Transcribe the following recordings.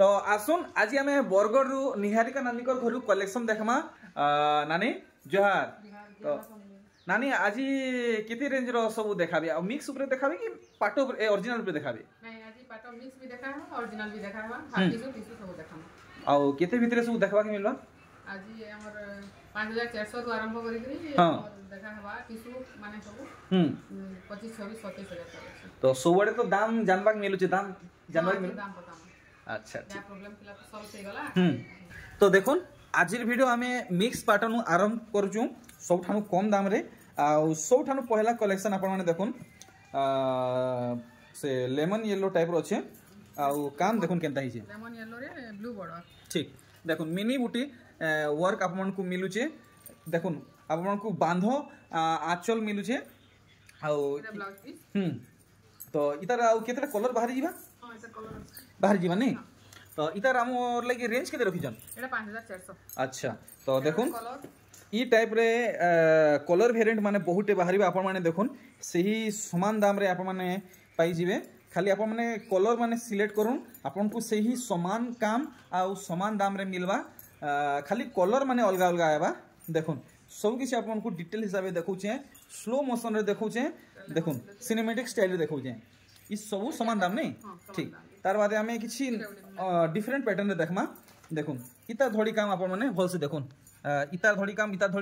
तो आसुन आज आम बरगढ़ रु निहारिका नानी घर कलेक्शन देखमा। नानी जोहार। तो नानी आज केते रेंज रो सब देखाबे आ मिक्स ऊपर देखाबे कि पाटो ओरिजिनल पे देखाबे? नहीं आज पाटो मिक्स भी देखा है ओरिजिनल भी देखा है हाफ टिश्यू सब देखाम। आ केते भीतर सब देखबा के मिलबा? आज हमर 5400 तो आरंभ करी हां देखा हवा टिश्यू माने सब 25 26 27 हजार। तो सबड़े तो दाम जानबा के मिलु छै दाम जानबा के दाम पता। अच्छा क्या प्रॉब्लम थिला तो सॉल्व से गला। तो देखुन आज वीडियो आमे मिक्स पैटर्न आरंभ करजु सबठानु कम दाम रे आ सबठानु पहला कलेक्शन आपण माने देखुन से लेमन येलो टाइप रो छै आ काम देखुन केनता हिचे लेमन येलो रे ब्लू बॉर्डर। ठीक देखुन मिनी बूटी वर्क आपन को मिलु छै। देखुन आपन को बांधो आंचल मिलु छै आ ब्लाउज पीस। तो इतार आ केतरा कलर बाहरी जीवा? हां इतार कलर बाहर जीवा नहीं। तो इतार हमर लागि रेंज केते रखिजन? एटा 5400। अच्छा तो देखुन ई टाइप रे कलर वेरिएंट माने बहुते बाहरिबा आपण माने देखुन सही समान दाम रे आपण माने पाई जिवे। खाली आपण माने कलर माने सिलेक्ट करूं आपण को सही समान काम आ समान दाम रे मिलवा। खाली कलर माने अलगा अलगा आबा। देखुन सब किसी आपण को डिटेल हिसाब से देखौ छै स्लो मोशन रे देखौ छै। देखुन सिनेमैटिक स्टाइल रे देखौ छै ई सब समान दाम नहीं। ठीक तार बाद हमें किछि डिफरेंट पैटर्न रे देखमा। देखुन इता धड़ी काम आपण माने भल से देखुन इता धड़ी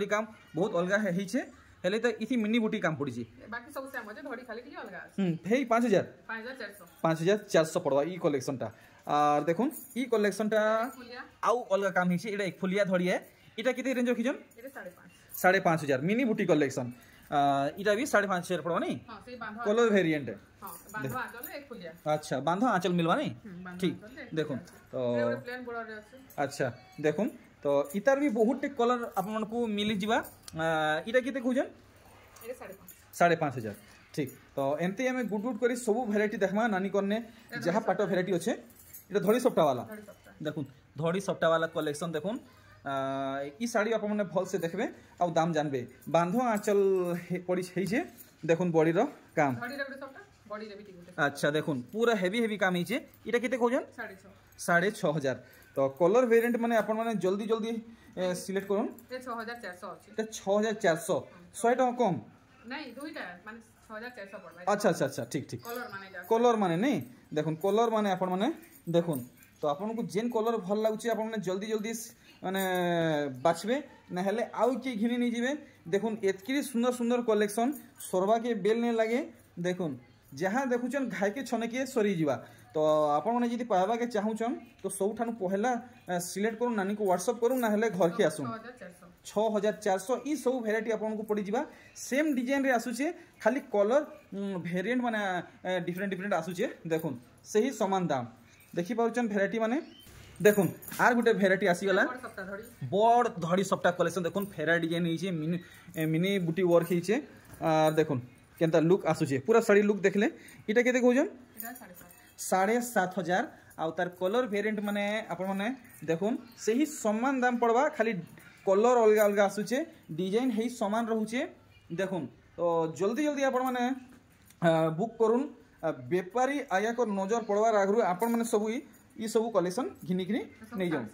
काम बहुत अलगा है ही छे हेले तो इथि मिनी बूटी काम पड़ी छी बाकी सब सेम होजे धड़ी खाली अलगा है। हेई 5400 5400 पड़वा ई कलेक्शन टा। और देखुन ई कलेक्शन टा आउ अलगा काम ही छे। एटा एक फुलिया धड़ी है इटा केते रेंज रखिजन? एटा 5500 मिनी बूटी कलेक्शन। इटा भी 5500 पड़वा नहीं। हां से बांधवा कलर वेरिएंट है। हां बांधवा आंचल एक फुलिया। अच्छा बांधो आंचल मिलवा नहीं। ठीक देखुन तो प्लेन बॉर्डर रे আছে। अच्छा देखुन तो इतार भी बहुत कलर आपन को मिली जीवा। इटा केते खोजन? एटा 5500। ठीक तो एमती हमें गुड गुड करी सब वेराइटी देखमा नानी करने जहाँ पाटो वेराइटी अच्छे। इटा धड़ी सप्ताह वाला देखुन धड़ी सप्ताह वाला कलेक्शन देखुन ई साड़ी आप मैंने भल से देखबे आ दाम जानबे। बांधो आंचल पड़ी छै देखुन बॉडी रो काम। अच्छा देखुन पूरा हेवी हेवी काम हिचे। इटा केते खोजन? 6500। तो कलर वेरिएंट माने अपन माने जल्दी जल्दी सिलेक्ट करूँ। 6400 अछि। 6400 100 टका कम नहीं दुईटा माने 6400 पड़बा। अच्छा अच्छा अच्छा ठीक ठीक कलर माने नहीं। देखुन कलर माने अपन माने देखुन तो आपन को जेन कलर भल लागुची आपन माने जल्दी जल्दी माने बाछबे ना हेले आउ के घिनी नहीं जीवे। देखुन एतकी सुंदर सुंदर कलेक्शन सोरबा के बेल नहीं लागे। देखुन जहाँ देखुचन घाय के छने के सरी जीवा। तो आपण माने यदि पाबा के चाहूचन तो सबठानु पहला सिलेक्ट करू नानी को व्हाट्सएप करू ना हेले घर के आसू 6400 ई सब वेराइटी आपन को पड़ी जीवा। सेम डिजाइन रे आसुचे खाली कलर वेरिएंट माने डिफरेंट डिफरेंट आसुचे। देखुन सही समान दाम देखि पाउचन वेराइटी माने। देखुन आर गुटे वेराइटी आसी गला बड़ धड़ी सप्ताह कलेक्शन। देखुन फेरा डिजाइन हिचे मिनी बूटी वर्क हिचे। देखुन केनता लुक आसुचे पूरा साड़ी लुक देखले। इटा केते कहउजन? 7500 आ तार कलर वेरिएंट माने आपण माने देखुन सही समान दाम पड़वा। खाली कलर अलग अलग आसुचे डिजाइन हेई समान रहउचे। देखुन तो जल्दी जल्दी आपण माने बुक करूँ बेपारी आया को नजर पड़वार आगु आपण माने सब ई सब कलेक्शन घिनी घिनी नहीं जाऊँ।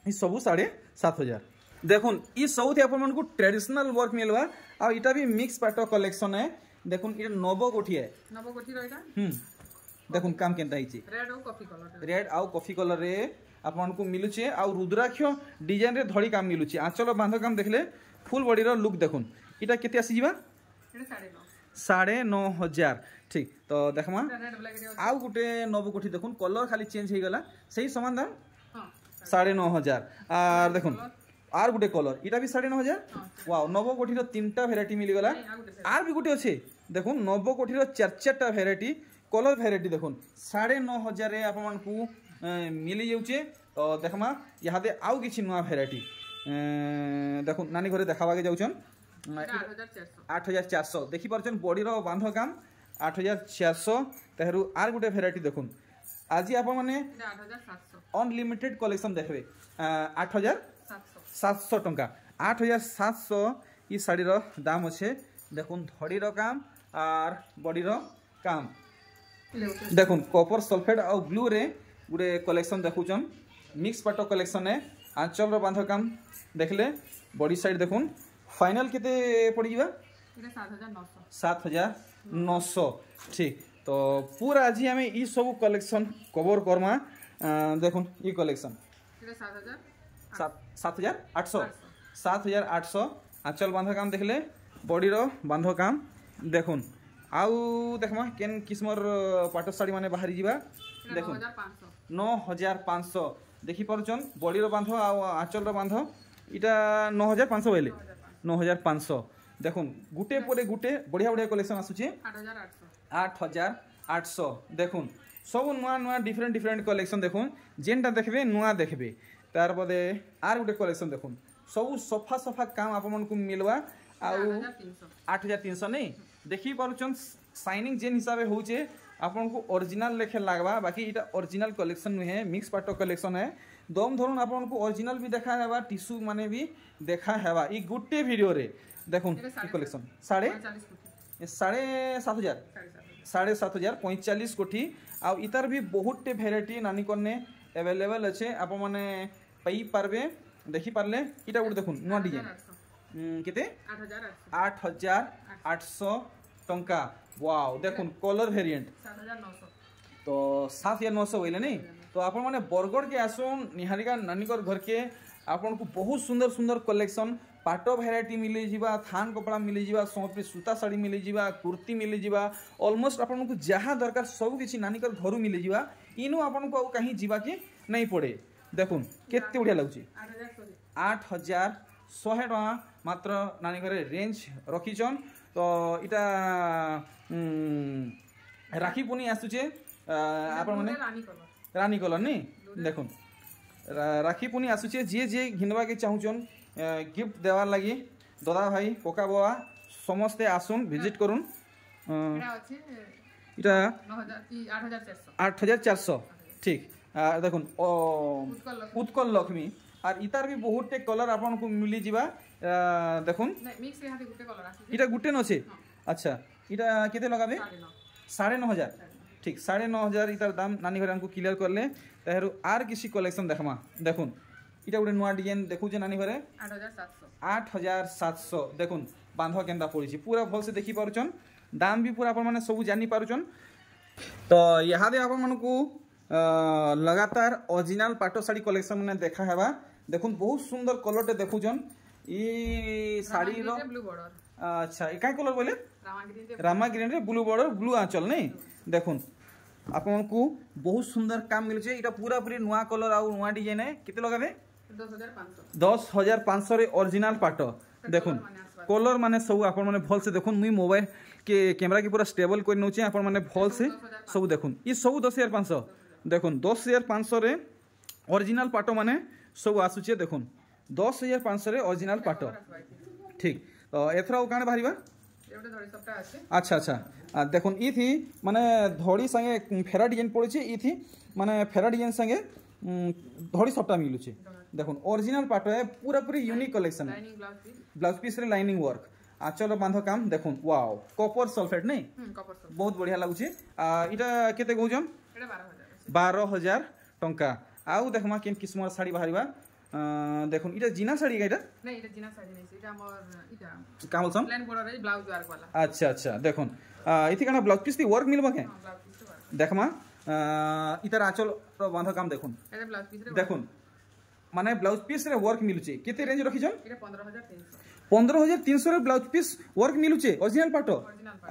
ई सब 7500। देखुन ई सब थी आपण को ट्रेडिशनल वर्क मिलवा आ इटा भी मिक्स पाटो कलेक्शन है। देखुन इटा नवकोठी है नवकोठी रो इटा। देखुन काम केनता हिची रेड आउ कॉफी कलर रे आपन को मिलुचे आ रुद्राक्ष डिजाइन रे धड़ी काम मिलुचे। आंचल बांधो काम देखले फुल बॉडी रो लुक देखुन इटा केते आसी जीवा? एटा 9500। ठीक तो देखमा आउ गुटे नवकोठी देखुन कलर खाली चेंज हो गला सही समान दाम 9500। और देखुन आर गुटे कलर इटा भी 9500। वाओ नवकोठी रो तीनटा वेराइटी मिली गला। आर भी गुटे अछि देखुन नवकोठी रो चार चारटा वेराइटी कलर वेराइटी देखुन 9500 रे आपन को मिली जाउचे। तो देखमा यहाँ दे आउ किछि नवा वेराइटी देखुन नानी घरे देखावा के जाउछन 8400 देखि परछन बॉडी रो बांधो काम 8400। तेहरु आर गुटे वेराइटी देखुन आज आप माने 8700 अनलिमिटेड कलेक्शन देखबे 8700 टंका 8700 ई साड़ी रो दाम अच्छे। देखुन धड़ी रो काम और बॉडी रो काम देखुन कॉपर सल्फेट और ब्लू रे गोटे कलेक्शन देखुचन मिक्स पाट कलेक्शन है आंचल बांध काम देखले बॉडी साइड देखुन फाइनल केते पड़ जावा 7,900 ठीक। तो पूरा आज आम ये सब कलेक्शन कवर करमा देखुन ये कलेक्शन 7,800 आंचल बांध काम देखले बॉडीर बांध काम देखुन आउ देखमा केन किस्मर पाट साड़ी माने बाहरी जीवा देखुन 9,500 देखी पारुचन बॉडीर बांध आंचल बांध इटा 9,500 बोले 9,500 देखुन गुटे परे गुटे बढ़िया बढ़िया कलेक्शन आसुचे 8,800 देखुन सब नुआ नुआ डिफरेंट डिफरेंट कलेक्शन देखुन जेनटा देखबे नुआ देखबे तार बदे आर गुटे कलेक्शन देखुन सब सफा सफा काम आपन को मिलवा आउ 8,300 नहीं देखी पारुचन साइनिंग जेन हिसाब से होचे आपन को ओरिजिनल लेखे लागबा बाकी इटा ओरिजिनल कलेक्शन नुहे मिक्स पाटो कलेक्शन है दम धरुन आपन को ओरिजिनल भी देखा हेबा टिश्यू माने भी देखा हेबा ई गुटे वीडियो रे देखुन ई कलेक्शन 7,500 45 कोठी आ इतार भी बहुत टे वेराइटी नानी करने अवेलेबल अच्छे आप माने पाई पारबे देखि पारले इटा गुड देखुन नुआ डिजाइन केते 8,800 टंका वाओ देखुन कलर वेरिएंट 7,900 तो 7,900 बोले नहीं तो आप माने बरगढ़ के आसुन निहारिका नानीकर घर के आपन को बहुत सुंदर सुंदर कलेक्शन पाटो वेराइटी मिले जीवा थान कपड़ा मिले जीवा समपी सूता साड़ी मिले जीवा कुर्ती मिले जीवा ऑलमोस्ट आपन को जहाँ दरकार सब किसी नानीकर घर मिले जीवा इनु आपन को कहीं जीवा के नहीं पड़े देखुन केते बढ़िया लगुची 8,100 टका मात्र नानी घरे रेंज रखीचन तो इटा राखी पुनी आसुचे आपन माने रानी कलर नहीं देखुन राखी पुनी आसुचे जे जे घिनवा के चाहुचन गिफ्ट देवार लगी दादा भाई पोका बुआ समस्ते आसुन विजिट करुन इटा 8,400 ठीक देखुन उत्कल लक्ष्मी और इतार भी बहुत टे कलर आपन को मिली जीवा देखुन इटा गुटे नछे अच्छा इटा केते लगाबे 9,500 ठीक 9,500 इतार दाम नानी घर हमको क्लियर करले ताहरु आर किसी कलेक्शन देखमा देखुन इटा गोटे नुआ डिजाइन देखु जे नानी घरे 8,700 देखुन बांध केंदा पड़ी पूरा भल से देखी पारुचन दाम भी पूरा अपन माने सब जानी पारुचन तो यहाँ दे अपन मन को लगातार ओरिजिनल पाटो साड़ी कलेक्शन मैंने देखा हेबा देखुन बहुत सुंदर कलर टे देखुचन ई साड़ी रो ब्लू बॉर्डर अच्छा ई काय कलर बोले रामा ग्रीन रे ब्लू बॉर्डर ब्लू आंचल नहीं देखुन आपन को बहुत सुंदर काम मिल छे इटा पूरा पूरी नुआ कलर आ नुआ डिजाइन है किते लगाबे 10,500 रे ओरिजिनल पाटो देखुन कलर माने सब आपन माने भल से देखुन मुई मोबाइल के कैमरा के पूरा स्टेबल कर नउचे आपन माने भल से सब देखुन ई सब 10,500 देखुन 10,500 रे ओरिजिनल पाटो माने सब आसुचे देखुन 10,500 रे ओरिजिनल पाटो ठीक तो एथरा काने बाहरीबा अच्छा अच्छा देखुन ई थी माने धड़ी संगे फेरा डिजाइन पड़े ई थी माने फेरा डिजाइन संगे धड़ी सबटा मिलुचे देखुन ओरिजिनल पाटो है पूरा पूरी यूनिक कलेक्शन है ब्लाउज पीस रे लाइनिंग वर्क आंचल बांध काम देखुन वाओ कॉपर सल्फेट नहीं बहुत बढ़िया लागुचे इटा केते कहउजन 12,000 टंका आउ देखमा केन किस्म साड़ी बाहरीबा देखुन इटा जीना साड़ी का इटा नहीं इटा जीना साड़ी नहीं इटा हमर इटा का बोलछन प्लेन बॉर्डर है ब्लाउज वर्क वाला अच्छा अच्छा देखुन इथि काना ब्लाउज पीस दी वर्क मिलबा के देखमा इतर आंचल रो बांध काम देखुन एटा ब्लाउज पीस रे देखुन माने ब्लाउज पीस रे वर्क मिलुचे केते रेंज रखिजन इटा 15,300 15,300 रे ब्लाउज पीस वर्क मिलुचे ओरिजिनल पाटो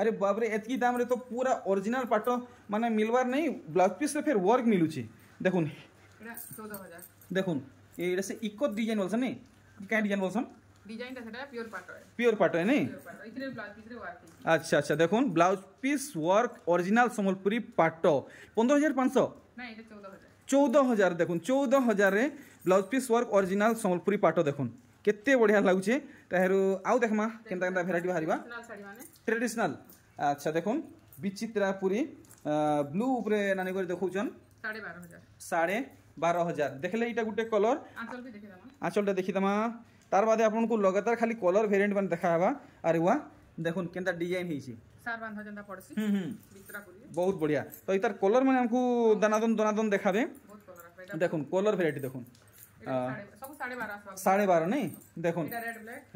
अरे बाप रे एतकी दाम रे तो पूरा ओरिजिनल पाटो माने मिलवार नहीं ब्लाउज पीस रे फिर वर्क मिलुचे देखुन इटा 14,000 देखुन एटा से इको डिजाइन बोलछन नहीं काय डिजाइन बोलछन डिजाइन ता सेटा प्योर पाटो है नहीं इतने ब्लाउज पीस रे वर्क अच्छा अच्छा देखुन blouse piece work original Sambalpuri पाटो 15,500 नहीं इटा 14,000 देखुन 14,000 रे blouse piece work original Sambalpuri पाटो देखुन केते बढ़िया लागुचे ताहेरु आउ देखमा केनता केनता वेराइटी बाहरीबा साड़ी माने ट्रेडिशनल अच्छा देखुन विचित्रापुरी ब्लू ऊपर नानी कर देखुचन 12,500 देखले इटा गुटे कलर आंचल भी देखि दमा आंचलटा देखि दमा तार बादे आपन को लगातार खाली कलर वेरिएंट बन देखा हेबा अरे वाह देखुन केनता डिजाइन हेछि सार बांधा जंदा पड़सी विचित्रापुरी बहुत बढ़िया तो इतार कलर माने हमको दनादन दनादन देखाबे बहुत দেখুন কলর ভ্যারাইটি দেখুন सब 12.5 12.5 नहीं देखो এটা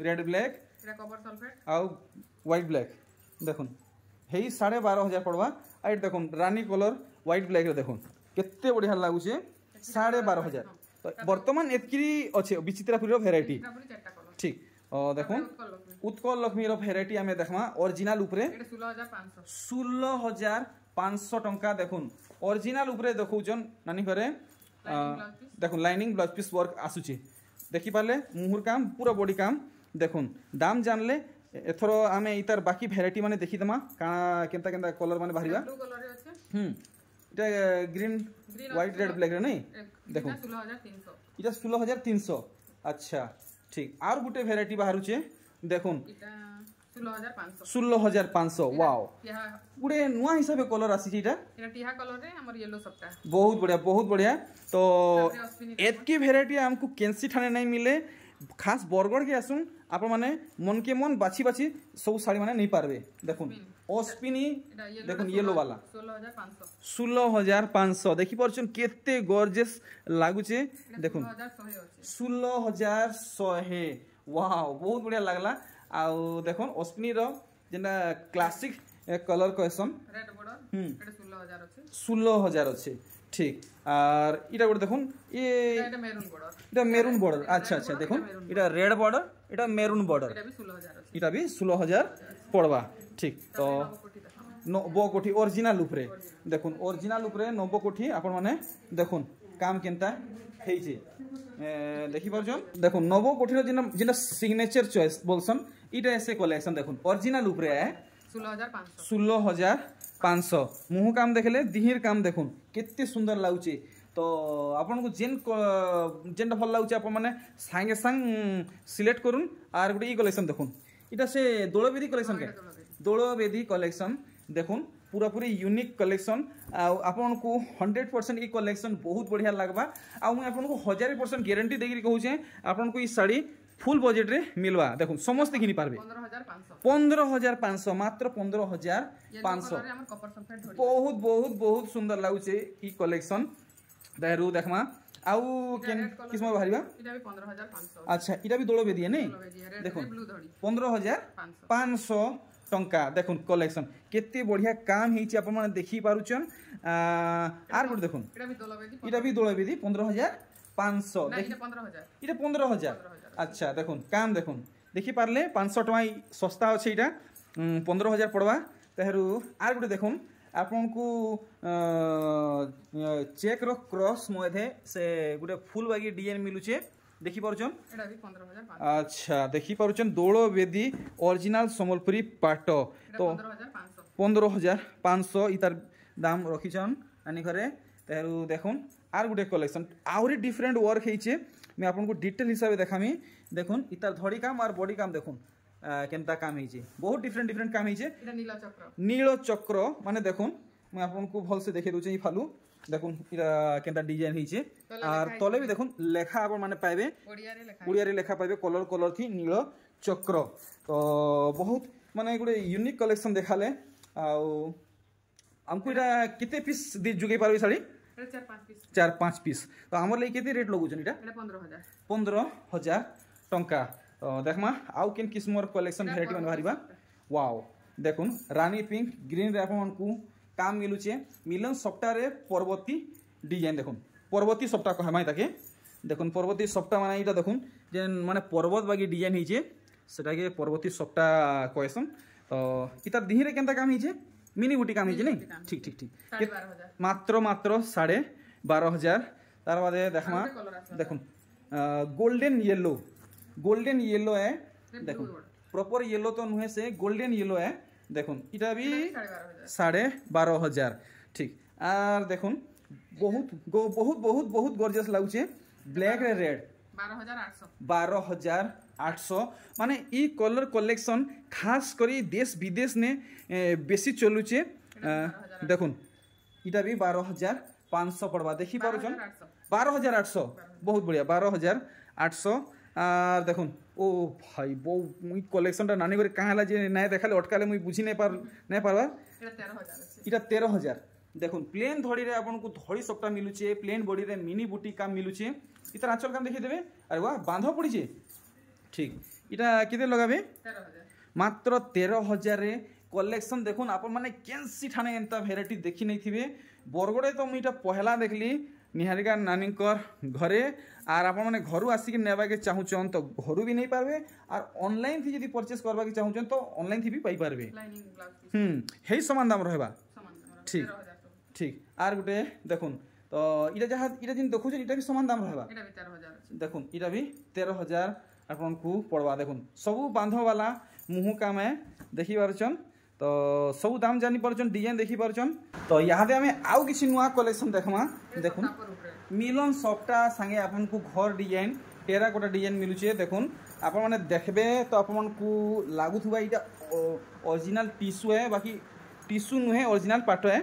रेड ब्लैक এটা कवर सल्फेट आउ व्हाइट ब्लैक देखो हे 12.5 पड़वा आ देखो रानी कलर व्हाइट ब्लैक देखो केते बढ़िया लागुचे 12.5 तो वर्तमान एतकी अच्छे विचित्रापुरी भैराइटी ठीक देखो उत्कल लक्ष्मी भैराइटी आम देखमा ओरिजिनल उपरे 16,500 टंका देखुन ओरिजिनल उपरे देखौजन नानी घरे देखो लाइनिंग ब्लाउज पीस वर्क आसुची देखि पाले मुहुर काम पूरा बॉडी काम देखुन दाम जानले एथरो आमे इतार बाकी वैरायटी माने देखि दमा काना केनता केनता कलर माने बाहरिबा ब्लू कलर रे আছে এটা গ্রিন হোয়াইট রেড ব্ল্যাক রে নাই দেখো 16300 এটা 16300 আচ্ছা ঠিক আর গুটে ভ্যারাইটি বাহারুছে দেখুন এটা 16500 16500 ওয়াও গুটে নুয়া হিসাবে কলর আসিছে এটা টিহা कलर रे हमर येलो सबटा बहुत बढ़िया तो एतकी वैरायटी हमको कैंसी ठाने नहीं मिले खास बरगढ़ के आसुन आप माने मन के मन बाछी बाछी सब साड़ी माने नहीं पारबे देखुन ओस्पिनी देखुन येलो वाला 16500 देखि परछन केते गॉर्जियस लागुचे देखुन 16100 वाओ बहुत बढ़िया लागला आ देखुन ओस्पिनी रो जेना क्लासिक कलर कहसन रेड बॉर्डर एटा 16000 আছে 16000 আছে ঠিক আর এটা গোটে দেখুন এটা মেরুন বর্ডার আচ্ছা আচ্ছা দেখুন এটা রেড বর্ডার এটা মেরুন বর্ডার এটা भी 16000 পড়বা ঠিক তো 90 কোটি অরিজিনাল উপরে দেখুন অরিজিনাল উপরে 90 কোটি আপন মানে দেখুন কাম কেনতা হেইছে দেখি পারছন দেখুন 90 কোটির যেটা সিগনেচার চয়েস বলছন এটা এসে কালেকশন দেখুন অরিজিনাল উপরে 16500 मुह काम देखले दिहिर काम देखुन केते सुंदर लाଗୁचे तो आपन को जेन भल लाଗୁचे आप माने संगे संग सिलेक्ट करूँ आर गोटे कलेक्शन देखुन इटा से दोलवेदी कलेक्शन के दोलवेदी कलेक्शन देखुन पूरा पूरी यूनिक कलेक्शन आपन को 100% ई कलेक्शन बहुत बढ़िया लगबा आ मैं आपन को 1000% गारंटी देगी कहूचे आपन को ई साड़ी फुल बजेट रे मिलवा देखुन समस्त घिनी पारबे 15500 मात्र 15500 बहुत बहुत बहुत सुंदर लाଗୁचे ई कलेक्शन देहरु देखमा आउ केन किस्म बाहरिबा इटा भी 15500 अच्छा इटा भी दोलो बेदिए नै देखुन 15500 टंका देखुन कलेक्शन केते बढ़िया काम हेची आप माने देखि पारुचन आर गुड देखुन इटा भी दोलो बेदी 15500 इटा 15000 अच्छा देखुन काम देखुन देखि पारले 500 टका सस्ता अछि इटा 15000 पड़वा तेहरु आर गुटे देखुन आपन को चेक रो क्रॉस मध्ये से गुटे फुल बागी डिजाइन मिलुचे देखि पारुचन एटा भी 15500 अच्छा देखि पारुचन दोलो बेदी ओरिजिनल संबलपुरी पाटो तो 15500 इतार दाम रखिचन आनी घरे तेहरु देखुन आर गुटे कलेक्शन आउरी डिफरेंट वर्क हेचे मैं आपन को डिटेल हिसाब से देखामी देखुन इतार धड़ी काम और बॉडी काम देखुन केनता काम हेचे बहुत डिफरेंट काम हेचे एटा नील चक्र माने देखुन मैं आपन को भल से देखे दोचे ई फालू देखुन इरा केनता डिजाइन हेचे और तले भी देखुन लेखा आपन माने पाइबे ओडिया रे लेखा पाइबे कलर थी नील चक्र तो बहुत माने गुडे यूनिक कलेक्शन देखाले आ हमको इरा किते पीस दे जुगे पारबे साड़ी 4-5 पीस तो आमर लई केते रेट लगुचन इटा 15000 टंका तो देखमा आउ केन किस्मर कलेक्शन वैरायटी मन बाहरिबा वाओ देखुन रानी पिंक ग्रीन रे आपन को काम मिलुचे मिलन सप्ताह रे पर्वती डिजाइन देखुन पर्वती सप्ताह कहमाय ताके देखुन पर्वती सप्ताह माने इटा देखुन जे माने पर्वत बागी डिजाइन हिचे सेटा के पर्वती सप्ताह कहसन तो इतार दिहिरे केनता काम हिचे मिनी बुटी काम हिचे नै ठीक मात्र 12500 तार बादे देखमा देखुन गोल्डन येलो है देखुन प्रॉपर येलो तो नुहे से गोल्डन येलो है देखुन इटा भी 12500 ठीक आर देखुन बहुत बहुत बहुत बहुत गॉर्जियस लागुचे ब्लैक रे रेड 12800 माने ई कलर कलेक्शन खास करी देश विदेश ने बेसी चलुचे देखुन इटा भी 12500 पड़वा देखि पारुछन 12800 बहुत बढ़िया 12800 आर देखुन ओ भाई बो मुई कलेक्शन ता नानी करे काहला जे नै देखाले अटकाले मुई बुझी नै पारबा इटा 13000 देखो प्लेन धड़ी रे आपन को धड़ी सपटा मिलुचे प्लेन बॉडी रे मिनी बुटी काम मिलुचे इतर आंचल काम देखि देबे अरे वाह बांध पड़ी छे ठीक इटा केते लगाबे 13,000 मात्र 13,000 रे कलेक्शन देखुन आपण माने केनसी ठाने एंता भेराइटी देखि नै थिबे बरगड़े तो मुइटा पहला देखली निहारिका नानीकर घरे आर आपण माने घरु आसी के नेबा के चाहुचन तो घरु भी नहीं पारबे आर ऑनलाइन थी यदि परचेस करबा के चाहुचन तो ऑनलाइन थी भी पाई पारबे लाइनिंग ब्लाउज हेई समान दाम रहबा समान दाम ठीक 13,000 ठीक आर गुटे देखुन तो इटा जहा इटा जिन देखु इटा भी समान दाम रहबा एटा भी 13,000 अछि देखुन इटा भी 13,000 आपन को पड़वा देखुन सब बांधो वाला मुहु काम है देखि पारचन तो सब दाम जानी पारचन डिजाइन देखि पारचन तो यहाँ हमें आउ किसी नुआ कलेक्शन देखमा देखुन मिलन सफ्टा संगे आपन को घर डिजाइन टेराकोटा डिजाइन मिलुचे देखुन आपन माने देखबे तो आपन को लागुथुबा इटा ओरिजिनल टिश्यू है बाकी टिश्यू नुहे ओरिजिनल पाटो है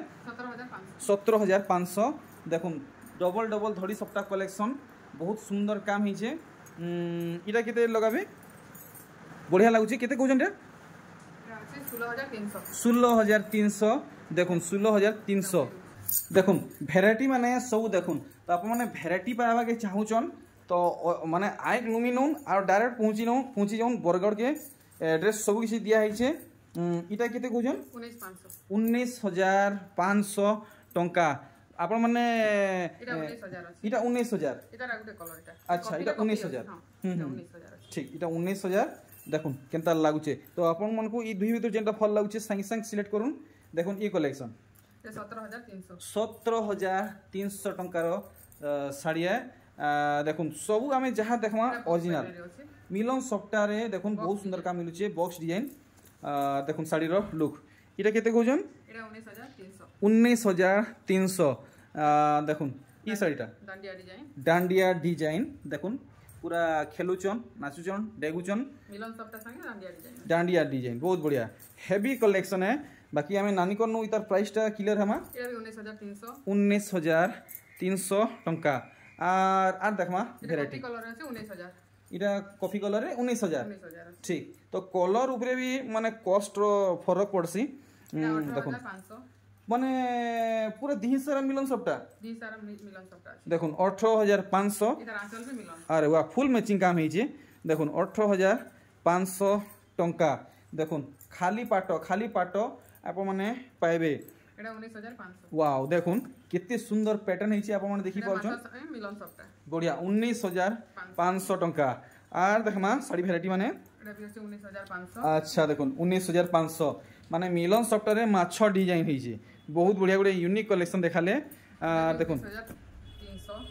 17,500 देखुन डबल डबल धड़ी सफ्टा कलेक्शन बहुत सुंदर काम हिचे इटा केते लगाबे बढ़िया लागुचे केते कहउछन रे 16,300 देखुन 16,300 देखुन भेराइटी माने सब देखुन तो आप माने भेराइटी पावा के चाहुचन तो माने आइक लुमिनोन और डायरेक्ट पहुंची जाउन बरगड़ के एड्रेस सब किसी दिया है इटा केते कहउछन 19,500 टंका आपण माने इटा 19,000 अच्छा इटा 19,000 ठीक इटा 19,000 देखुन केनता लागुचे तो आपण मन को ई दुई भीतर जेंटा फल लागुचे संगे संग सिलेक्ट करूँ देखुन ई कलेक्शन 17,300 टंकार साड़ी देखुन सब आम जहाँ देखमा ओरिजिनल मिलन सफ्टा रे देखुन बहुत सुंदर काम मिलुचे बॉक्स डिजाइन देखुन साड़ी रो लुक इटा केते कहउछन 19,300 देखुन ई साड़ीटा डांडिया डिजाइन देखुन पूरा खेलुचन नाचुचन डेगुचन मिलन सफ्टा संगे डांडिया डिजाइन बहुत बढ़िया हेवी कलेक्शन है बाकी हमें नानी को इतार प्राइस टा क्लियर हमा 19,300 टंका आर देखमा वेराइटी कलर আছে 19,000 इटा कॉफी कलर रे 19,000 ठीक तो कलर ऊपर भी माने कॉस्ट रो फरक पड़सी देखुन 18,500 माने पूरा दिहिसारा मिलन सफ्टा मिलन सफ्टा देखुन 18,500 इधर आंचल से मिलन अरे वाह फुल मैचिंग काम है देखुन 18,500 टंका देखुन खाली पाटो आप माने पाइबे एटा 19,500 वाओ देखुन कितने सुंदर पैटर्न है आप माने देखि पाउछन मिलन सफ्टा बढ़िया 19,500 टंका आर देखमा साड़ी वैरायटी माने एटा भी আছে 19,500 अच्छा देखुन 19,500 माने मिलन सफ्टा रे माछो डिजाइन है बहुत बढ़िया गुडे यूनिक कलेक्शन देखाले देखुन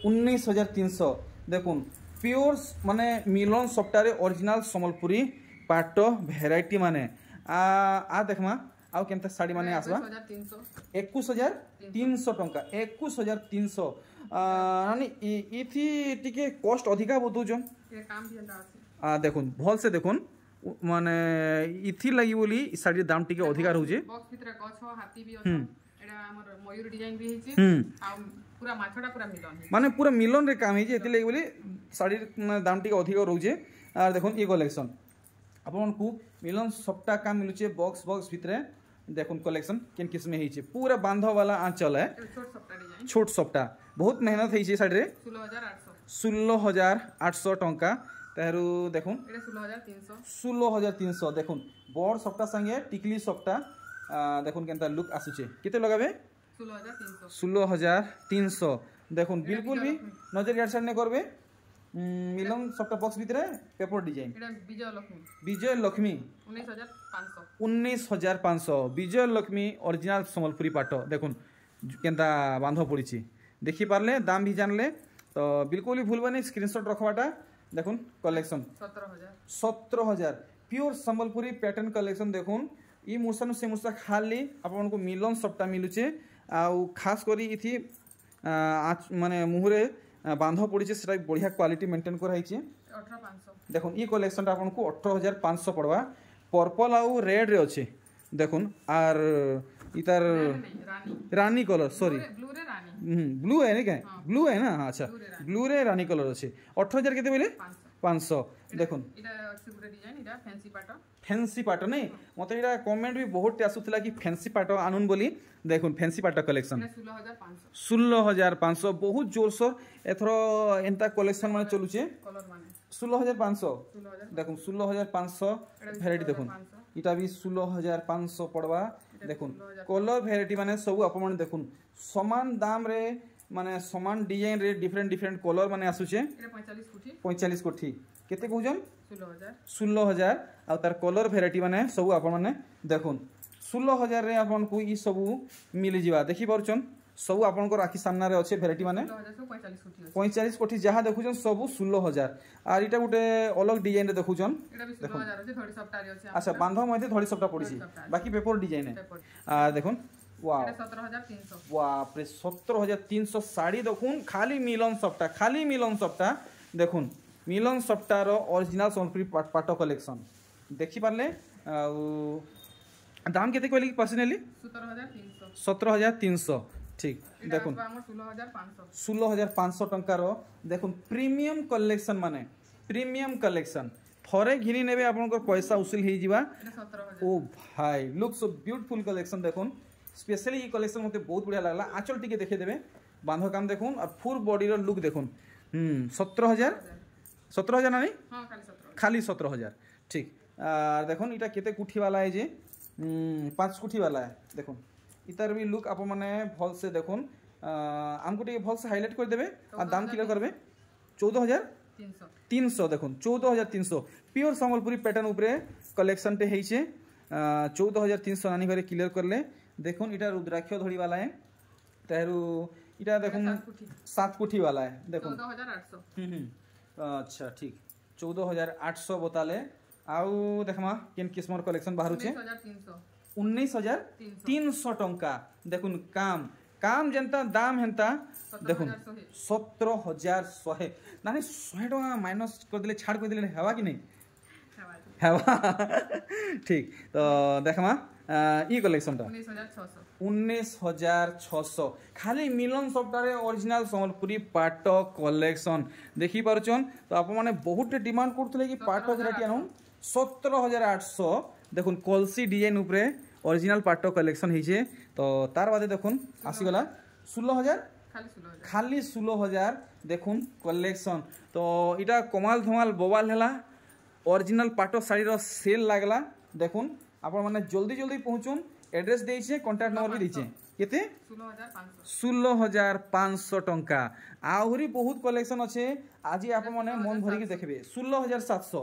19,300 देखुन प्योर माने मिलन सफ्टा रे ओरिजिनल संबलपुरी पाटो भेराइटी माने आ देखमा आउ केनता साड़ी माने आसबा 21,300 टंका 21,300 नानी इथि टिके कॉस्ट अधिका बतौजन ये काम भी अंदा आसी देखुन भल से देखुन माने इथि लागि बोली साड़ी दाम टिके अधिका रहउजे बॉक्स भीतर गछ हाथी भी अछि एडा हमर मयूर डिजाइन भी हिची आ पूरा माछडा पूरा मिलन माने पूरा मिलन रे काम हिची एति लागि बोली साड़ी दाम टिके अधिका रहउजे आ देखुन ई कलेक्शन आपन को मिलन सफ्टा काम मिलुचे बॉक्स भीतर देखुन कलेक्शन केन किस्म हिची पूरा बांधो वाला आंचल है छोट सफ्टा बहुत मेहनत हिची साड़ी रे 16,800 टंका तारू देखुन 16,300 देखुन बड़ सफ्टा संगे टिकली सफ्टा देखुन केनता लुक आसुचे केते लगाबे 16,300 देखुन बिल्कुल भी नजर गाड़ साइड ने करबे मिलन सफ्टा बॉक्स भीतर पेपर डिजाइन विजय लक्ष्मी 19,500 विजय लक्ष्मी ओरिजिनल संबलपुरी पाट देखुन केनता बांध पड़ी देखी पारले दाम भी जानले तो बिल्कुल भी भूलबनी स्क्रीनशॉट रखवाटा देखुन collection 17,000 pure Sambalpuri pattern collection देखुन ई मुर्सा से मुर्सा खाली आपन को मिलन सफ्टा मिलुचे आ खास करी इथि माने मुहरे बांध पड़ी से बढ़िया क्वालिटी मेंटेन कराई 18,500 देखुन ई कलेक्शन आपन को 18,500 पड़वा पर्पल आउ रेड रे अच्छे देखुन आर इतार रानी कलर सॉरी ब्लू है नहीं क्या ब्लू है ना अच्छा ब्लू रे रानी कलर अच्छे 18,000 केते बोले 500 देखुन এটা আছে গুড়ে ডিজাইন এটা फैंसी पाट नहीं मत ये कमेंट भी बहुत आसूला कि फैंसी पाट आनुन बोली देखुन फैंसी पाट कलेक्शन 16,500 बहुत जोरसोर एथर एंता कलेक्शन माने चलुचे कलर माने 16,500 देखुन 16,500 भेराइटी देखुन इटा भी 16,500 पड़वा देखुन कलर भेराइटी माने सब आप देखुन समान दाम रे माने समान डिजाइन रे डिफरेंट डिफरेंट कलर माने आसुचे 45 कोठी केते कहउजन 16,000 आ तार कलर भेराइटी माने सब आप माने देखुन 16,000 रे आपन को ई सब मिल जिवा देखि परछन सब आपन को राखी सामना रे अछि भेराइटी माने 45 कोठी जहा देखुजन सब 16,000 आर इटा गुटे अलग डिजाइन रे देखुजन अच्छा बांधो मध्ये धड़ी सबटा पड़िछि बाकी पेपर डिजाइन है आ देखुन वाओ 17,300 बाप रे 17,300 साड़ी देखुन खाली मिलन सबटा देखुन मिलन सप्ताह ओरिजिनल सोनपुरी पाट कलेक्शन देखि पारले दाम केते कहली पर्सनली 17,300 ठीक देखुन 16,500 टंकार देखुन प्रीमियम कलेक्शन माने प्रीमियम कलेक्शन थरे घिनी नेबे आपनकर पैसा उसूल हे जिवा ओ भाई लुक सो ब्यूटीफुल कलेक्शन देखुन स्पेशली ई कलेक्शन मते बहुत बढ़िया लागला आंचल टिके देखे देबे बांधो काम देखुन और फुल बॉडी रो लुक देखुन 17,000 ना नहीं खाली 17,000 ठीक देखुन इटा केते कुठी वाला है जे 5 कुठी वाला है देखुन इतार भी लुक आप माने भल से देखुन हमको टिके भल से हाईलाइट कर देबे और दाम क्लियर करबे 14,300 देखुन 14,300 प्योर संबलपुरी पैटर्न ऊपर कलेक्शन टे हेइछे 14,300 नानी घरे क्लियर करले देखुन इटा रुद्राक्ष धड़ी वाला है तेरू इटा देखुन 7 कुठी वाला है देखुन 14,800 अच्छा ठीक 14,800 बताले आउ देखमा केन किस्मर कलेक्शन बाहर छे 19,300 टंका देखुन काम जनता दाम हेंता देखुन 17,100 ना 100 टका माइनस कर दिले छाड़ कर दिले हेवा कि नहीं हेवा ठीक तो देखमा ई कलेक्शन ता 19,600 खाली मिलन सप्ताह ओरिजिनल संबलपुरी पाट कलेक्शन देखि पारछन तो आप माने बहुत डिमांड करथले कि पाट भेराइटी आनु 17,800 देखुन कलसी डिजाइन ऊपर ओरिजिनल पाट कलेक्शन हिचे तो तार बादे देखुन आसी गला 16,000 खाली 16,000 देखुन कलेक्शन तो इटा कमाल धमाल बोवाल हला ओरिजिनल पाट साड़ी रो सेल लागला देखुन आप माने जल्दी जल्दी पहुंचुन एड्रेस देइछे कांटेक्ट नंबर भी देइछे केते 16,500 टंका आहुरी बहुत कलेक्शन अच्छे आज आप माने मन भरी के देखबे 16,700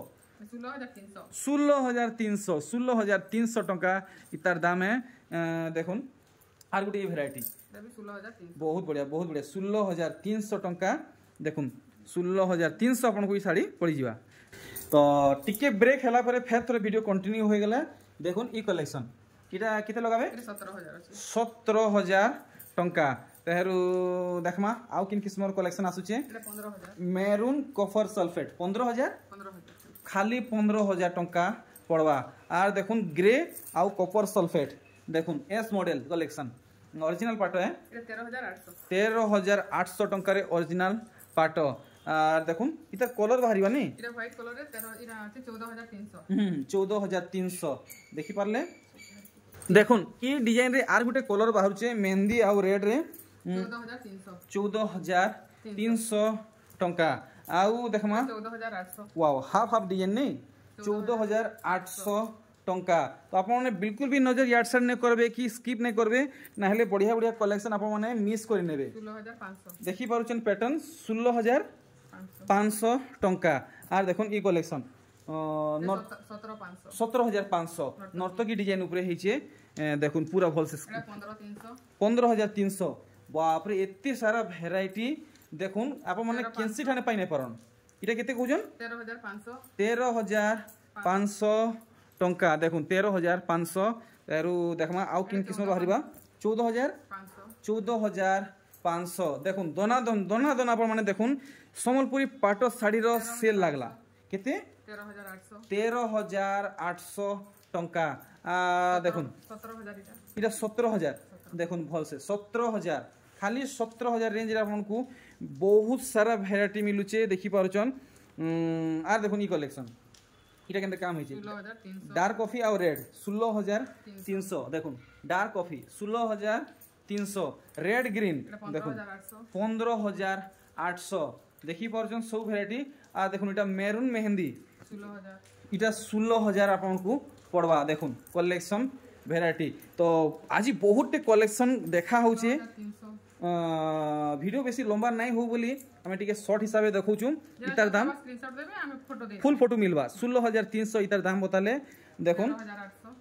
16,300 टंका इतार दाम है देखुन आर गुटे भेराइटी बहुत बढ़िया 16,300 टंका देखुन 16,300 आपन को साड़ी पड़ी जिवा तो टिके ब्रेक हला परे फेर थोड़ा वीडियो कंटिन्यू हो गला देखुन ई कलेक्शन किटा केते लगाबे 17,000 टंका तेहरु देखमा आउ किन किस्मर कलेक्शन आसुचे 15,000 मेरून कफर सल्फेट 15,000 खाली 15,000 टंका पड़वा आर देखुन ग्रे आउ कपर सल्फेट देखुन एस मॉडल कलेक्शन ओरिजिनल पाट है 13,800 टंका रे ओरिजिनल पाट आर देखुन इता कलर बाहरिबा नी इटा व्हाइट कलर रे इरा আছে 14,300 14,300 देखि पारले देखुन ई डिजाइन रे आर गुटे कलर बाहरुचे मेहंदी आउ रेड रे 14,300 टंका आउ देखमा 14,800 वाओ हाफ डिजाइन नहीं 14,800 टंका तो आप बिल्कुल भी नजर यार्ड साइड नहीं करबे कि स्किप नहीं करबे ना हेले बढ़िया बढ़िया कलेक्शन आप मिस कर नेबे 16,500 देखि पारुछन पैटर्न 16,500 टंका आर देखुन ई कलेक्शन 17,500 नर्तकी डिजाइन ऊपर हेचे देखुन पूरा भल से 15,300 बाप रे एते सारा भेराइटी देखुन आप माने केनसी ठाने पाइ नै परन इटा केते कहउजन 13,500 टंका देखुन 13,500 एरु देखमा आउ किन किस्म बाहरिबा 14,500 देखुन दोना दोना आप माने देखुन संबलपुरी पाट साड़ी रो सेल लागला केते 13,800 टंका देखुन 17,000 इटा 17,000 देखुन भल से 17,000 खाली 17,000 रेंज रे आपन को बहुत सारा भेराइटी मिलुचे देखि पारुचन आर देखो ई कलेक्शन इटा केनते काम होइছে 16,300 डार्क कॉफी और रेड 16,300 देखो डार्क कॉफी 16,300 रेड ग्रीन देखो 15,800 देखि परछन सब वैरायटी आ देखो इटा मेरून मेहंदी 16,000 इटा 16,000 आपन को पड़वा देखो कलेक्शन वैरायटी तो आज बहुत कलेक्शन देखा होचे 300 वीडियो बेसी लंबा नहीं हो बोली हमें टिके शॉर्ट हिसाब से देखौ छु इतार दाम स्क्रीनशॉट देबे हमें फोटो दे फुल फोटो मिलवा 16,300 इतार दाम बताले देखो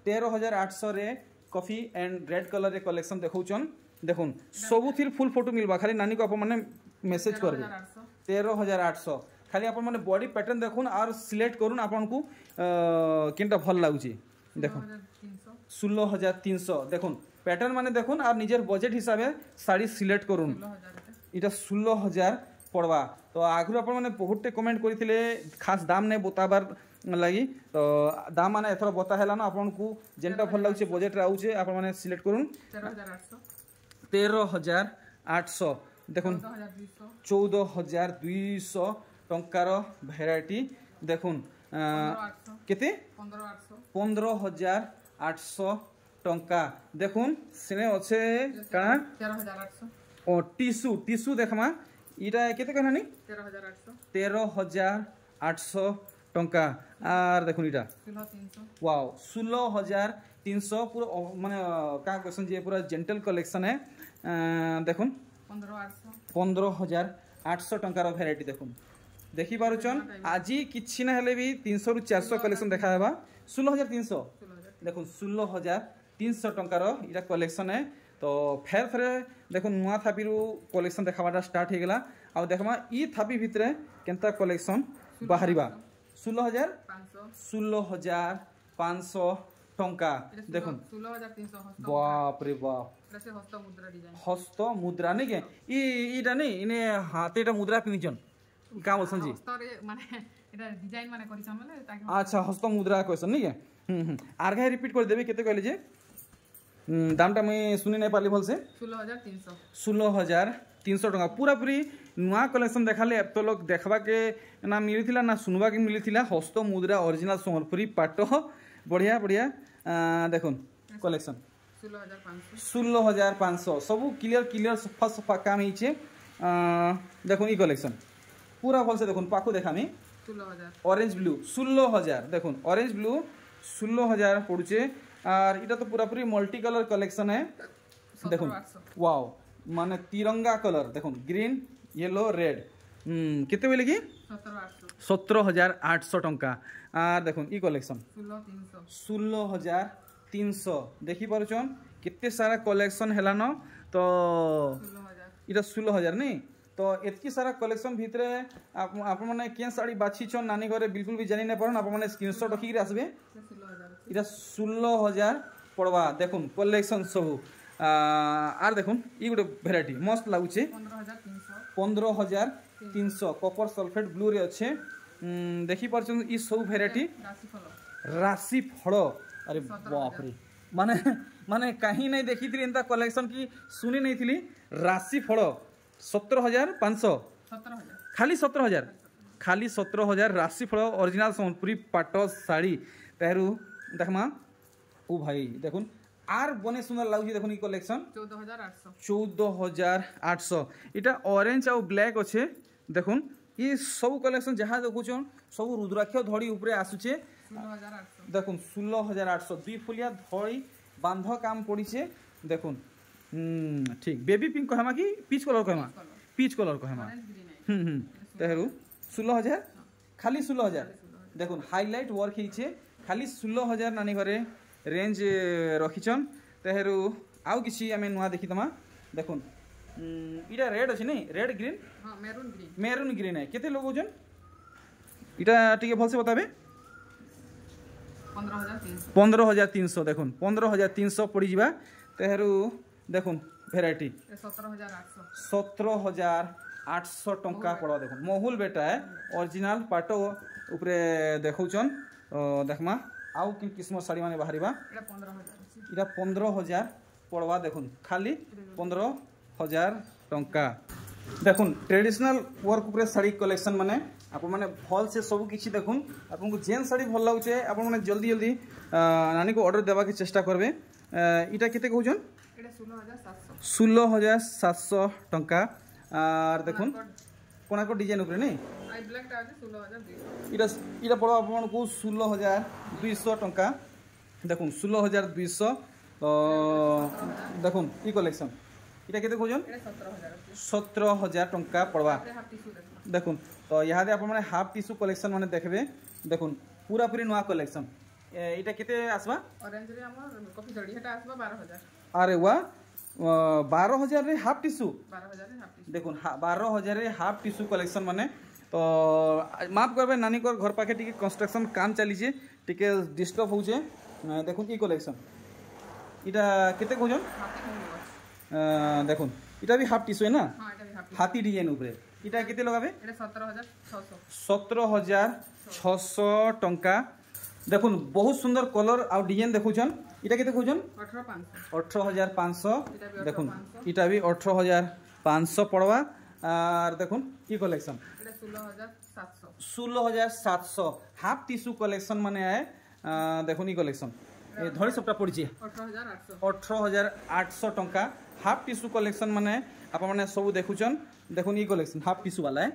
13,800 13,800 रे कॉफी एंड रेड कलर रे कलेक्शन देखौ छन देखो सबु थिर फुल फोटो मिलवा खाली नानी को अपन माने मेसेज करबे 13,800 खाली अपन माने बॉडी पैटर्न देखुन और सिलेक्ट करून अपन को केनटा भल लागुची देखो 16,300 देखुन पैटर्न माने देखुन और निजर बजेट हिसाब से साड़ी सिलेक्ट करून इटा 16,000 पड़वा तो आगु अपन माने बहुत कमेंट करथिले खास दाम ने बताबार लगी तो दाम माने एथर बता हैला ना अपन को जेनटा भल लागुचे बजेट रे आउचे अपन माने सिलेक्ट करून 13,800 देखुन 14,200 टंकार भेराइटी देखुन केते 15,800 टंका देखुन सिने अच्छे काना 13,800 ओ टिश्यू टिश्यू देखमा इटा केते कहनानी 13,800 टंका आर देखुन इटा 16,300 वाओ 16,300 पूरा माने का क्वेश्चन जे पूरा जेंटल कलेक्शन है देखुन 15,800 टंकार भेराइटी देखुन देखि पारुचन आज किछि ना हेले भी 300 रु 400 कलेक्शन देखा हेबा 16,300 देखुन 16,300 टंकार इटा कलेक्शन है तो फेर देखो नुआ थापी रु कलेक्शन देखाबाटा स्टार्ट हो गला आ देखमा ई थापी भितरे केनता कलेक्शन बाहरिबा 16,500 टंका देखुन 16,300 बाप रे बाप हस्त मुद्रा डिजाइन हस्त मुद्रा नहीं के इटा नहीं इने हाथेटा मुद्रा पिनिचन का बोलसन जी हस्तरे माने एटा डिजाइन माने करिसन माने ताकि अच्छा हस्त मुद्रा क्वेश्चन नहीं के आर गाय रिपीट कर देबे केते कहले जे दामटा मैं सुनी नहीं पाली भल से 16,300 16,300 टंका पूरा पूरी नुआ कलेक्शन देखाले अब तो लोग देखबा के ना मिलिथिला ना सुनबा के मिलिथिला हस्त मुद्रा ओरिजिनल संबलपुरी पाटो बढ़िया बढ़िया देखुन कलेक्शन 16,500 सब क्लियर सफा सफा काम होइछे देखुन ई कलेक्शन पूरा भल से देखुन पाखु देखामी 16,000 ऑरेंज ब्लू 16,000 देखुन ऑरेंज ब्लू 16,000 पड़ुचे और इटा तो पूरा पूरी मल्टी कलर कलेक्शन है देखुन वाओ माने तिरंगा कलर देखुन ग्रीन येलो रेड केते बोले कि 17,800 टंका और देखुन ई कलेक्शन 16,300 देखि पारुचन केते सारा कलेक्शन हेला न तो इटा 16,000 नहीं तो एतकी सारा कलेक्शन भितरे आप माने केन साड़ी बाछि छन नानी घरे बिल्कुल भी जानि नै परन आप माने स्क्रीनशॉट रखि के आसबे इटा 16,000 पड़वा देखुन कलेक्शन सब आर देखुन ई गुटे वैरायटी मस्त लागुचे 15,300 कॉपर सल्फेट ब्लू रे अच्छे देखि परछन ई सब वैरायटी राशि फल अरे बाप रे माने माने कहीं नहीं देखी थी एंता कलेक्शन की सुनी नहीं थी राशि फल 17,500 खाली 17,000 राशि फल ओरिजिनल संबलपुरी पाट साड़ी तेहरू देखमा ओ भाई देखुन आर बने सुंदर लागुची देखुन ई कलेक्शन 14,800 इटा ऑरेंज और ब्लैक अच्छे देखुन ये सब कलेक्शन जहाँ देखुन सब रुद्राक्ष धड़ी ऊपर आसुचे देखुन 16,800 दुई फुलिया धड़ी बांध काम पड़ीचे देखुन ठीक बेबी पिंक कहमा कि पीच कलर कहमा पीच कलर कहमा तेहरू 16,000 खाली 16,000 देखुन हाईलाइट वर्क होइछे खाली 16,000 नानी घरे रेंज रखिछन तेहरू आउ किछि आमे नुआ देखि तमा देखुन इटा रेड अछि नहीं रेड ग्रीन हां मेरून ग्रीन है केते लोग ओजन इटा टिके भल से बताबे 15,300 देखुन 15,300 पड़ी जिबा तेहरू देखुन वैरायटी 17,800 टंका पड़वा देखुन मोहुल बेटा है ओरिजिनल पाटो ऊपर देखौचन देखमा आउ किन किस्म साड़ी माने बाहरिबा इटा 15,000 पड़वा देखुन खाली 15,000 टंका देखुन ट्रेडिशनल वर्क ऊपर साड़ी कलेक्शन माने आपण माने भल से सब किछि देखुन आपन को जेन साड़ी भल लागुचे आपण माने जल्दी जल्दी नानी को ऑर्डर देबा के चेष्टा करबे। इटा केते कहउजन एटा 16700 16700 टंका आर देखुन कोना को डिजाइन ऊपर नै आई ब्लैक टा 16200 इटा इटा पड़ो आपन को 16200 टंका देखुन 16200 देखुन ई कलेक्शन इटा केते कहउजन एटा 17000 17000 टंका पड़वा हाफ टिश्यू देखो देखुन तो यहाँ दे आपण माने हाफ टिश्यू कलेक्शन माने देखबे देखुन पूरा पूरी नवा कलेक्शन इटा केते आसबा ऑरेंज रे हमर कॉफी जड़ी हेटा आसबा 12000 अरे वाह 12000 रे हाफ टिश्यू 12000 रे हाफ टिश्यू देखुन 12000 रे हाफ टिश्यू कलेक्शन माने तो माफ करबे नानी को घर पाखे टिके कंस्ट्रक्शन काम चली जे टिके डिस्टर्ब हो जे देखुन ई कलेक्शन इटा केते कहजन देखुन इटा भी हाफ टिश्यू है ना हां एटा भी हाफ हाथी डिजाइन ऊपर इटा केते लगाबे एटा 17600 17600 टंका देखुन बहुत सुंदर कलर आ डिजाइन देखुछन इटा केते कहजन 18500 देखुन इटा भी 18500 पड़वा आर देखुन ई कलेक्शन एटा 16700 हाफ टिश्यू कलेक्शन माने आए देखुन ई कलेक्शन ए धड़ी सबटा पड़छि 18800 टंका हाफ टिश्यू कलेक्शन माने आप माने सब देखुछन देखुन ई कलेक्शन हाफ टिश्यू वाला है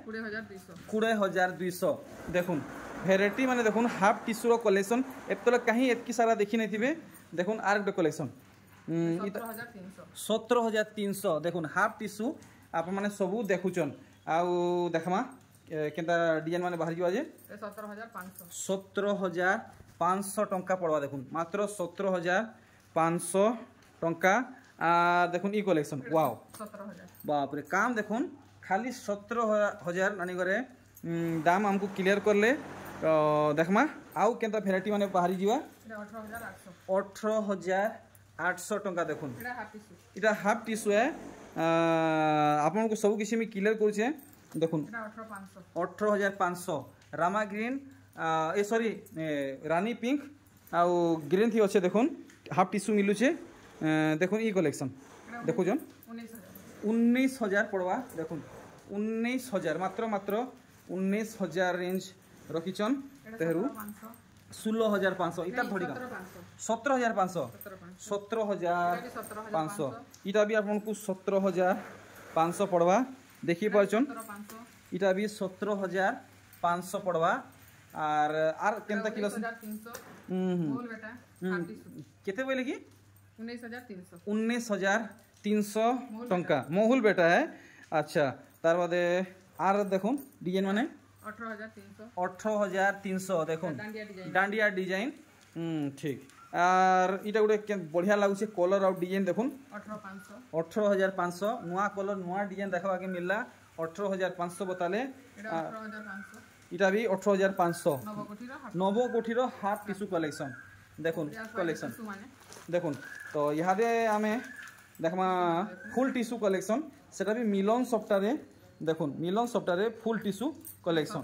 20200 देखुन भेराइटी माने देखुन हाफ टिश्यू रो कलेक्शन एतले कहीं एतकी सारा देखि नै थिबे देखुन आर एक कलेक्शन 17300 देखुन हाफ टिश्यू आप माने सब देखुछन आउ देखमा केनता डिजाइन माने बाहर जिवा जे 17500 टंका पड़वा देखुन मात्र 17500 टंका देखुन ई कलेक्शन वाओ 17000 बाप रे काम देखुन खाली 17000 नानी घरे दाम हमको क्लियर करले तो देखमा आउ केनता भेराइटी माने बाहरी जीवा 18800 टंका देखुन इटा हाफ टिश्यू है आपन को सब किसी में क्लियर करूछे देखुन 18500 रामा ग्रीन ए सॉरी रानी पिंक आउ ग्रीन थी अच्छे देखुन हाफ टिश्यू मिलुछे देखुन ई कलेक्शन देखो जन 19000 पड़वा देखुन 19000 मात्र मात्र 19000 रेंज रखिचन तेहरू 16500 इटा थोड़ी का 17500 17500 इटा भी आपन को 17500 पड़वा देखि परचन इटा भी 17500 पड़वा आर केनता किलो 19300 बोल बेटा हाफ टिश्यू केते बोले की 19300 टंका मोहुल बेटा है अच्छा तार बादे आर देखुन डिजाइन माने 18300 देखुन डांडिया डिजाइन ठीक आर इटा गुटे बढ़िया लागुचे कलर और डिजाइन देखुन 18500 नुआ कलर नुआ डिजाइन देखबा के मिलला 18500 बताले इटा भी 18500 नवो कोठी रो हाफ टिश्यू कलेक्शन देखुन कलेक्शन देखुन तो यहाँ दे आमे देखमा फुल टिश्यू कलेक्शन सेटा भी मिलन सप्ताहे देखुन मिलन सप्ताहे फुल टिश्यू कलेक्शन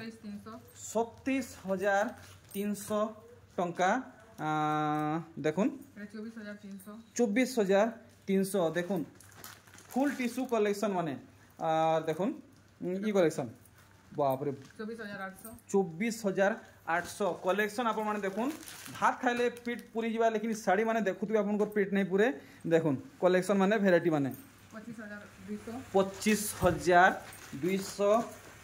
37300 टंका देखुन 24300 देखुन फुल टिश्यू कलेक्शन माने देखुन ई कलेक्शन बाप रे 24800 कलेक्शन आप माने देखुन भात खाइले पेट पूरी जीवा लेकिन साड़ी माने देखुतबे आपन को पेट नहीं पूरे देखुन कलेक्शन माने वेराइटी माने 25200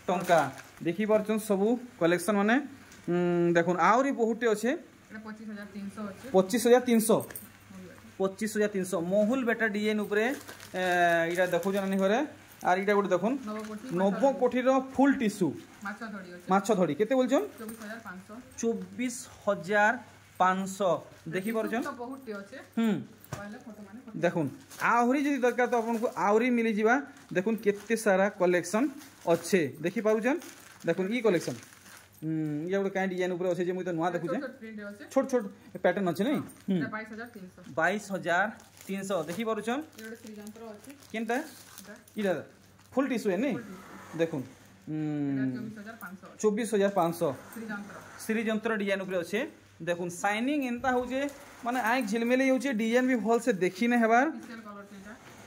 टंका देखि परछन सब कलेक्शन माने देखुन आउरी बहुते अछि 25300 मोहुल बेटा डिजाइन ऊपर इटा देखु जनानी घरे आर इटा गोटे देखुन नव कोठीर फुल टिश्यू माछ धड़ी केते बोलछन 24500 देखि परछन देखुन आहुरी जदि दरकार तो आपन को आहुरी मिली जीवा देखुन केते सारा कलेक्शन अच्छे देखि पारुछन देखुन ई कलेक्शन ये गोटे काई डिजाइन ऊपर अच्छे जे मुई तो नुआ देखु छे छोट छोट पैटर्न अच्छे नहीं 22300 देखि पारुछन केनता इरा फुल टिश्यू है नहीं देखुन 24500 श्री जंत्र डिजाइन ऊपर अच्छे देखुन शाइनिंग एंता होचे माने आंख झिलमिली होचे डिजाइन भी भल से देखि ने हेबार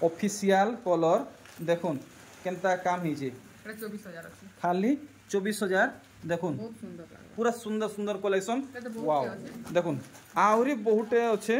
ऑफिशियल कलर देखुन केनता काम हिचे এটা 24000 আছে खाली 24000 देखुन बहुत सुंदर लागला पूरा सुंदर सुंदर कलेक्शन এটা তো বহুত वाओ আছে देखुन आहरी बहुटे अच्छे